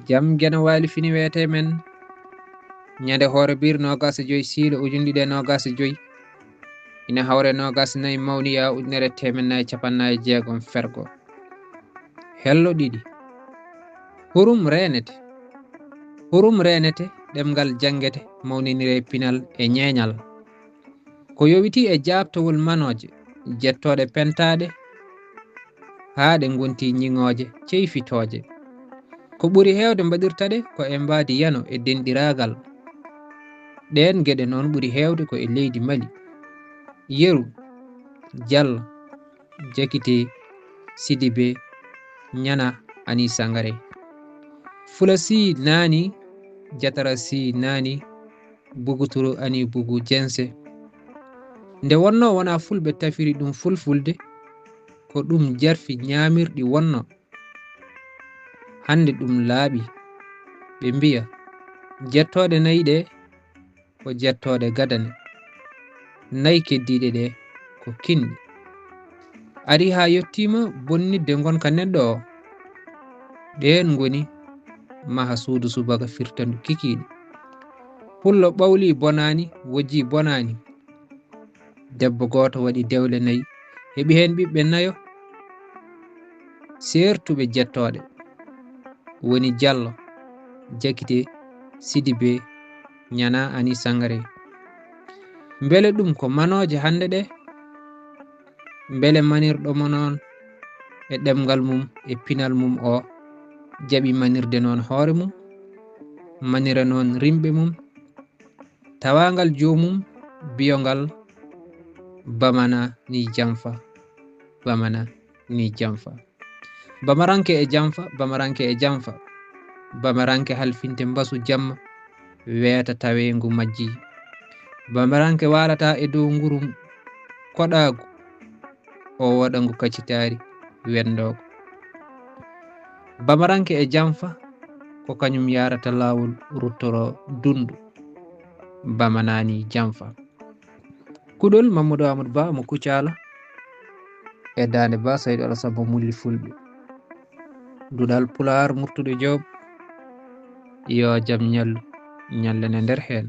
jam gena wali fini wete men ñande hoore bir nogas e joyi siilo ujunɗiɗi e nogas e joyi ina hawre nogas nayi mawniya ujunere temennayi capannayi jeegom fergo hello ɗiɗi hurum renete ɗemgal jangete mawninire pinal e ñeeñal ko yowiti e jabtowol manoje jettoɗe pentaɗe haa ɗe gonti ñiŋoje ceyfitoje ko ɓuri heewde mbaɗirtaɗe ko e mbadi yano e denɗiragal ɗen geɗe noon ɓuri heewde ko e leydi Mali Yeru Diallo Jakite Sidibé Ñana Ani Sangare Fula Sy Nani Jatara Sy Nani Buguturu Ani Bugu Jense nde wonno wona fulɓe tafiri ɗum fulfulde ko ɗum jarfi ñamirɗi wonno hande ɗum laaɓi ɓe mbiya jettoɗe nayi ɗe ko jettoɗe gadane nayi keddiɗe ɗe ko kinɗi ari ha yettima bonnidde gonka neɗɗo o ɗen goni maha suudu subaka firtandu kikiɗe pullo ɓawli bonani wojji bonani debbo goto waɗi dewle nayi heɓi hen ɓiɓɓe nayo sertuɓe jettoɗe woni Diallo Jakite Sidibé Ñana Ani Sangare beele ɗum ko manoje hande ɗe beele manirɗo mo noon e ɗemgal mum e pinal mum o jaɓi manirde noon hoore mum manira noon rimɓe mum tawangal jomum biyogal bamana ni jamfa bamana ni jamfa bamaranke e jamfa bamaranke e jamfa bamaranke halfinte mbasu jamma weeta tawengu majji bamaranke walata e dow nguru koɗagu o waɗa ngu kaccitari wendogo bamaranke e jamfa ko kañum yarata lawol ruttoro dundu bamanani jamfa kuɗol Mamadou Amadou Ba mo Kucala e Dande Ba Saydou Alassane Mulli Fulɓe duɗal Pulaar Murtude Diop yo jam ñallu ñallene nder hen